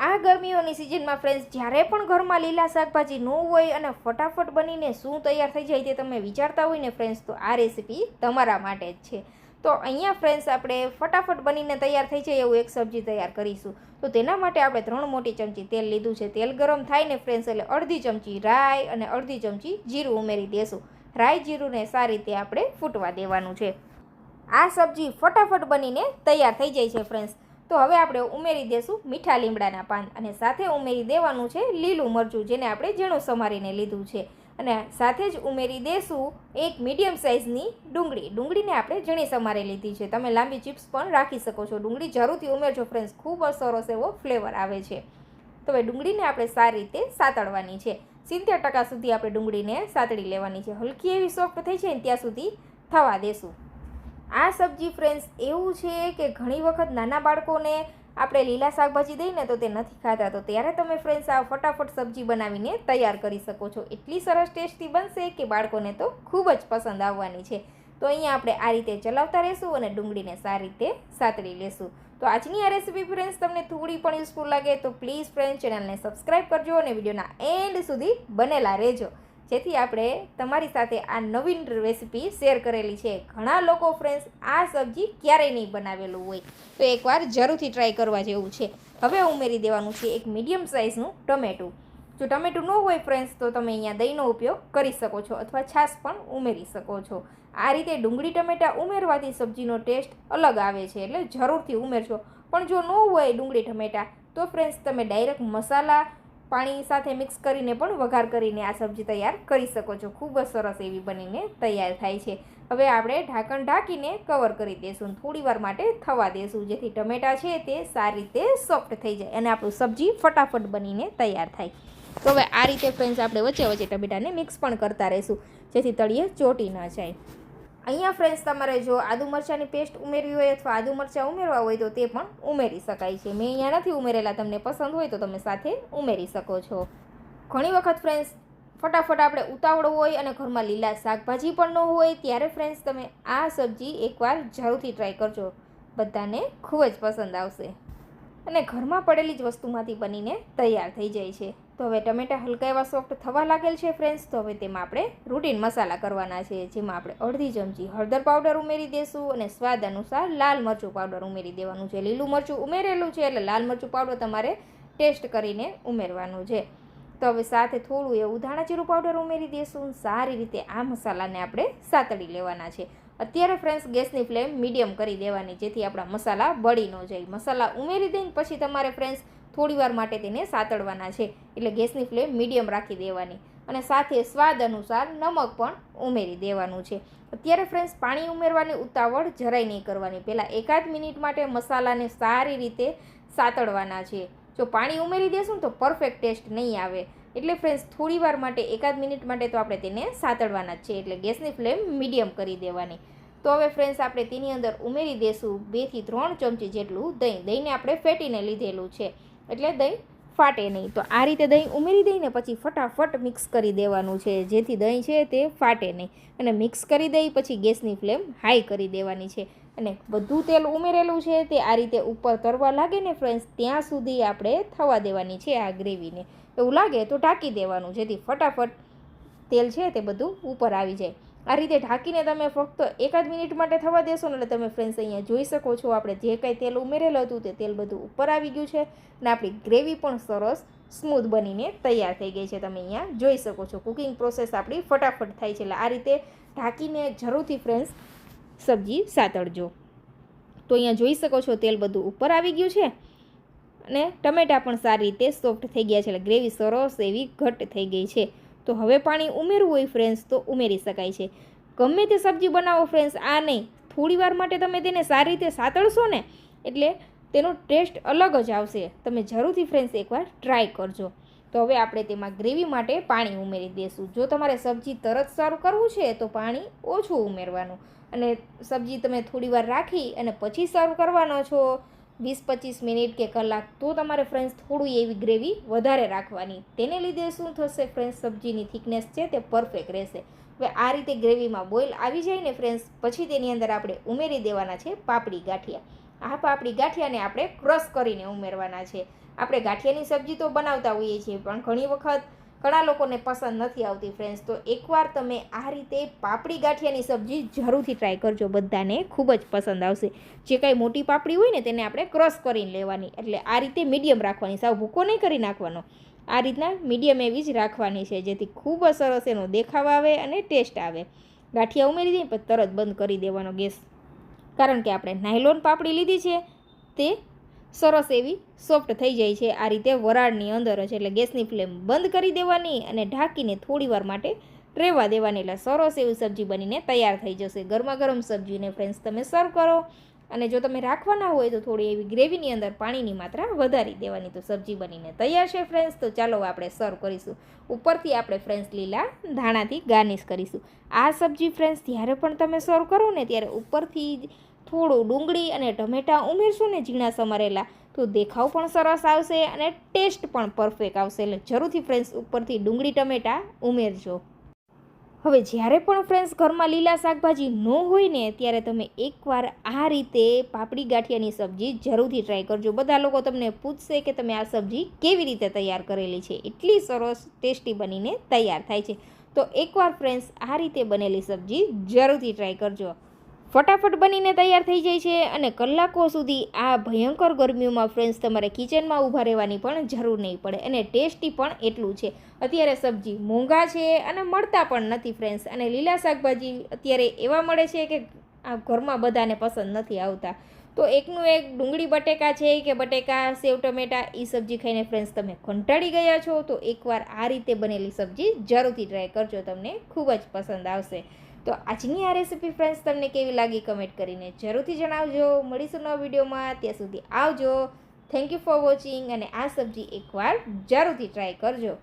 આ ગરમીઓની સિઝનમાં ફ્રેન્ડ્સ જ્યારે પણ ઘરમાં લીલા શાકભાજી ન હોય અને ફટાફટ બનીને શું તૈયાર થઈ જાય તે તમે વિચારતા હોય ને ફ્રેન્ડ્સ, તો આ રેસીપી તમારા માટે જ છે. તો અહીંયા ફ્રેન્ડ્સ આપણે ફટાફટ બનીને તૈયાર થઈ જાય એવું એક સબ્જી તૈયાર કરીશું. તો તેના માટે આપણે 3 મોટી ચમચી તેલ લીધું છે. તેલ ગરમ થાય ને ફ્રેન્ડ્સ એટલે અડધી ચમચી રાઈ અને અડધી ચમચી જીરું ઉમેરી દેશું. રાઈ જીરુંને સારી રીતે આપણે ફૂટવા દેવાનું છે. આ સબ્જી ફટાફટ બનીને તૈયાર થઈ જાય છે ફ્રેન્ડ્સ. તો હવે આપણે ઉમેરી દેશું મીઠા લીમડાના પાન અને સાથે ઉમેરી દેવાનું છે લીલું મરચું, જેને આપણે ઝીણું સમારીને લીધું છે. અને સાથે જ ઉમેરી દેશું એક મીડિયમ સાઇઝની ડુંગળી. ડુંગળીને આપણે ઝીણી સમારી લીધી છે. તમે લાંબી ચિપ્સ પણ રાખી શકો છો. ડુંગળી જરૂરથી ઉમેરજો ફ્રેન્ડ્સ, ખૂબ જ સરસ એવો ફ્લેવર આવે છે. તો હવે ડુંગળીને આપણે સારી રીતે સાતળવાની છે. 70% સુધી આપણે ડુંગળીને સાતળી લેવાની છે. હલકી એવી સોફ્ટ થઈ જાય ને ત્યાં સુધી થવા દેશું. આ સબ્જી ફ્રેન્ડ્સ એવું છે કે ઘણી વખત નાના બાળકોને આપણે લીલા શાકભાજી દઈએ ને તો તે નથી ખાતા. તો ત્યારે તમે ફ્રેન્ડ્સ આ ફટાફટ સબ્જી બનાવીને તૈયાર કરી શકો છો. એટલી સરસ ટેસ્ટી બનશે કે બાળકોને તો ખૂબ જ પસંદ આવવાની છે. તો અહીંયા આપણે આ રીતે ચલાવતા રહીશું અને ડુંગળીને સારી રીતે સાતળી લેશું. તો આજની આ રેસીપી ફ્રેન્ડ્સ તમને થોડી પણ યુઝફુલ લાગે તો પ્લીઝ ફ્રેન્ડ્સ ચેનલને સબસ્ક્રાઈબ કરજો અને વિડીયોના એન્ડ સુધી બનેલા રહેજો, જેથી આપણે તમારી સાથે આ નવીન રેસીપી શેર કરેલી છે. ઘણા લોકો ફ્રેન્ડ્સ આ સબ્જી ક્યારેય નહીં બનાવેલું હોય, તો એકવાર જરૂરથી ટ્રાય કરવા જેવું છે. હવે ઉમેરી દેવાનું છે એક મીડિયમ સાઇઝનું ટમેટું. જો ટમેટું ન હોય ફ્રેન્ડ્સ તો તમે અહીંયા દહીંનો ઉપયોગ કરી શકો છો અથવા છાશ પણ ઉમેરી શકો છો. આ રીતે ડુંગળી ટમેટાં ઉમેરવાથી સબ્જીનો ટેસ્ટ અલગ આવે છે, એટલે જરૂરથી ઉમેરજો. પણ જો ન હોય ડુંગળી ટમેટાં તો ફ્રેન્ડ્સ તમે ડાયરેક્ટ મસાલા પાણી સાથે મિક્સ કરીને પણ વઘાર કરીને આ સબ્જી તૈયાર કરી શકો છો. ખૂબ જ સરસ એવી બનીને તૈયાર થાય છે. હવે આપણે ઢાંકણ ઢાંકીને કવર કરી દઈશું, થોડી વાર માટે થવા દઈશું, જેથી ટમેટાં છે તે સારી રીતે સોફ્ટ થઈ જાય અને આપણું સબ્જી ફટાફટ બનીને તૈયાર થાય. તો હવે આ રીતે ફ્રેન્ડ્સ આપણે વચ્ચે વચ્ચે ટમેટાને મિક્સ પણ કરતા રહીશું, જેથી તળિયે ચોટી ન જાય. અહીંયા ફ્રેન્ડ્સ તમારે જો આદુ મરચાંની પેસ્ટ ઉમેરવી હોય અથવા આદુ મરચાં ઉમેરવા હોય તો તે પણ ઉમેરી શકાય છે. મેં અહીંયા નથી ઉમેરેલા, તમને પસંદ હોય તો તમે સાથે ઉમેરી શકો છો. ઘણી વખત ફ્રેન્ડ્સ ફટાફટ આપણે ઉતાવળ હોય અને ઘરમાં લીલા શાકભાજી પણ ન હોય, ત્યારે ફ્રેન્ડ્સ તમે આ સબ્જી એકવાર જરૂરથી ટ્રાય કરજો, બધાને ખૂબ જ પસંદ આવશે અને ઘરમાં પડેલી જ વસ્તુમાંથી બનીને તૈયાર થઈ જાય છે. તો હવે ટમેટાં હલકા એવા સોફ્ટ થવા લાગેલ છે ફ્રેન્ડ્સ. તો હવે તેમાં આપણે રૂટીન મસાલા કરવાના છે, જેમાં આપણે અડધી ચમચી હળદર પાવડર ઉમેરી દઈશું અને સ્વાદ અનુસાર લાલ મરચું પાવડર ઉમેરી દેવાનું છે. લીલું મરચું ઉમેરેલું છે એટલે લાલ મરચું પાવડર તમારે ટેસ્ટ કરીને ઉમેરવાનું છે. તો હવે સાથે થોડું એવું ધાણા જીરું પાવડર ઉમેરી દઈશું. સારી રીતે આ મસાલાને આપણે સાતળી લેવાના છે. અત્યારે ફ્રેન્ડ્સ ગેસની ફ્લેમ મીડિયમ કરી દેવાની, જેથી આપણા મસાલા બળી ન જાય. મસાલા ઉમેરી દઈને પછી તમારે ફ્રેન્ડ્સ થોડી વાર માટે તેને સાતળવાના છે, એટલે ગેસની ફ્લેમ મીડિયમ રાખી દેવાની અને સાથે સ્વાદ અનુસાર નમક પણ ઉમેરી દેવાનું છે. અત્યારે ફ્રેન્ડ્સ પાણી ઉમેરવાની ઉતાવળ જરાય નહીં કરવાની. પહેલાં 1 મિનિટ માટે મસાલાને સારી રીતે સાતળવાના છે. જો પાણી ઉમેરી દેશું તો પરફેક્ટ ટેસ્ટ નહીં આવે, એટલે ફ્રેન્ડ્સ થોડી વાર માટે 1 મિનિટ માટે તો આપણે તેને સાતળવાના જ છે, એટલે ગેસની ફ્લેમ મીડિયમ કરી દેવાની. તો હવે ફ્રેન્ડ્સ આપણે તેની અંદર ઉમેરી દઈશું 2 થી 3 ચમચી જેટલું દહીં. દહીંને આપણે ફેટીને લીધેલું છે, એટલે દહીં ફાટે નહીં. તો આ રીતે દહીં ઉમેરી દઈને પછી ફટાફટ મિક્સ કરી દેવાનું છે, જેથી દહીં છે તે ફાટે નહીં. અને મિક્સ કરી દઈ પછી ગેસની ફ્લેમ હાઈ કરી દેવાની છે અને બધું તેલ ઉમેરેલું છે તે આ રીતે ઉપર તરવા લાગે ને ફ્રેન્ડ્સ, ત્યાં સુધી આપણે થવા દેવાની છે આ ગ્રેવીને. એવું લાગે તો ઢાંકી દેવાનું, જેથી ફટાફટ તેલ છે તે બધું ઉપર આવી જાય. આ રીતે ઢાંકીને તમે ફક્ત 1 મિનિટ માટે થવા દેશો ને એટલે તમે ફ્રેન્ડ્સ અહીંયા જોઈ શકો છો આપણે જે કંઈ તેલ ઉમેરેલું હતું તે તેલ બધું ઉપર આવી ગયું છે અને આપણી ગ્રેવી પણ સરસ સ્મૂથ બનીને તૈયાર થઈ ગઈ છે. તમે અહીંયા જોઈ શકો છો કુકિંગ પ્રોસેસ આપણી ફટાફટ થાય છે. એટલે આ રીતે ઢાંકીને જરૂરથી ફ્રેન્ડ્સ સબ્જી સાતળજો. તો અહીંયા જોઈ શકો છો તેલ બધું ઉપર આવી ગયું છે અને ટમેટાં પણ સારી રીતે સોફ્ટ થઈ ગયા છે, એટલે ગ્રેવી સરસ એવી ઘટ્ટ થઈ ગઈ છે. તો હવે પાણી ઉમેરવું હોય ફ્રેન્ડ્સ તો ઉમેરી શકાય છે. ગમે તે સબ્જી બનાવો ફ્રેન્ડ્સ, આ નહીં, થોડી વાર માટે તમે તેને સારી રીતે સાતળશો ને એટલે તેનો ટેસ્ટ અલગ જ આવશે. તમે જરૂરથી ફ્રેન્ડ્સ એકવાર ટ્રાય કરજો. તો હવે આપણે તેમાં ગ્રેવી માટે પાણી ઉમેરી દઈશું. જો તમારે સબ્જી તરત સર્વ કરવું છે તો પાણી ઓછું ઉમેરવાનું અને સબ્જી તમે થોડી વાર રાખી અને પછી સર્વ કરવાનો છો 20-25 મિનિટ કે કલાક, તો તમારે ફ્રેન્ડ્સ થોડું એવી ગ્રેવી વધારે રાખવાની. તેને લીધે શું થશે ફ્રેન્ડ્સ, સબ્જીની થિકનેસ છે તે પરફેક્ટ રહેશે. હવે આ રીતે ગ્રેવીમાં બોઇલ આવી જાય ને ફ્રેન્ડ્સ, પછી તેની અંદર આપણે ઉમેરી દેવાના છે પાપડી ગાંઠિયા. આ પાપડી ગાંઠિયાને આપણે ક્રશ કરીને ઉમેરવાના છે. આપણે ગાંઠિયાની સબ્જી તો બનાવતા હોઈએ છીએ, પણ ઘણી વખત ઘણા લોકોને પસંદ નથી આવતી ફ્રેન્ડ્સ. તો એકવાર તમે આ રીતે પાપડી ગાંઠિયાની સબ્જી જરૂરથી ટ્રાય કરજો, બધાને ખૂબ જ પસંદ આવશે. જે કાંઈ મોટી પાપડી હોય ને તેને આપણે ક્રશ કરીને લેવાની, એટલે આ રીતે મીડિયમ રાખવાની, સાવ ભૂકો નહીં કરી નાખવાનો. આ રીતના મીડિયમ એવી જ રાખવાની છે, જેથી ખૂબ જ સરસ એનો દેખાવ આવે અને ટેસ્ટ આવે. ગાંઠિયા ઉમેરી દઈએ પછી તરત બંધ કરી દેવાનો ગેસ, કારણ કે આપણે નાયલોન પાપડી લીધી છે તે સરસ એવી સોફ્ટ થઈ જાય છે આ રીતે વરાળની અંદર જ. એટલે ગેસની ફ્લેમ બંધ કરી દેવાની અને ઢાંકીને થોડી વાર માટે રહેવા દેવાની, એટલે સરસ એવી સબ્જી બનીને તૈયાર થઈ જશે. ગરમા ગરમ સબ્જીને ફ્રેન્ડ્સ તમે સર્વ કરો, અને જો તમે રાખવાના હોય તો થોડી એવી ગ્રેવીની અંદર પાણીની માત્રા વધારી દેવાની, તો સબ્જી બનીને તૈયાર છે ફ્રેન્ડ્સ. તો ચાલો આપણે સર્વ કરીશું. ઉપરથી આપણે ફ્રેન્ડ્સ લીલા ધાણાથી ગાર્નિશ કરીશું. આ સબ્જી ફ્રેન્ડ્સ જ્યારે પણ તમે સર્વ કરો ને ત્યારે ઉપરથી થોડું ડુંગળી અને ટમેટાં ઉમેરશું ને ઝીણા સમારેલા, તો દેખાવ પણ સરસ આવશે અને ટેસ્ટ પણ પરફેક્ટ આવશે. એટલે જરૂરથી ફ્રેન્ડ્સ ઉપરથી ડુંગળી ટમેટાં ઉમેરજો. હવે જ્યારે પણ ફ્રેન્ડ્સ ઘરમાં લીલા શાકભાજી ન હોય ને ત્યારે તમે એકવાર આ રીતે પાપડી ગાંઠિયાની સબ્જી જરૂરથી ટ્રાય કરજો. બધા લોકો તમને પૂછશે કે તમે આ સબ્જી કેવી રીતે તૈયાર કરેલી છે, એટલી સરસ ટેસ્ટી બનીને તૈયાર થાય છે. તો એકવાર ફ્રેન્ડ્સ આ રીતે બનેલી સબ્જી જરૂરથી ટ્રાય કરજો. ફટાફટ બનીને તૈયાર થઈ જાય છે, અને કલાકો સુધી આ ભયંકર ગરમીઓમાં ફ્રેન્ડ્સ તમારે કિચનમાં ઊભા રહેવાની પણ જરૂર નહીં પડે, અને ટેસ્ટી પણ એટલું છે. અત્યારે સબ્જી મોંઘા છે અને મળતા પણ નથી ફ્રેન્ડ્સ, અને લીલા શાકભાજી અત્યારે એવા મળે છે કે આ ઘરમાં બધાને પસંદ નથી આવતા. તો એકનું એક ડુંગળી બટેકા છે કે બટેકા સેવ ટમેટા એ સબ્જી ખાઈને ફ્રેન્ડ્સ તમે કંટાળી ગયા છો, તો એકવાર આ રીતે બનેલી સબ્જી જરૂરથી ટ્રાય કરજો, તમને ખૂબ જ પસંદ આવશે. તો આજની આ રેસીપી ફ્રેન્ડ્સ તમને કેવી લાગી કમેન્ટ કરીને જરૂરથી જણાવજો. મળીશું નવા વિડીયોમાં, ત્યાં સુધી આવજો. થેન્ક યુ ફોર વોચિંગ, અને આ સબ્જી એકવાર જરૂરથી ટ્રાય કરજો.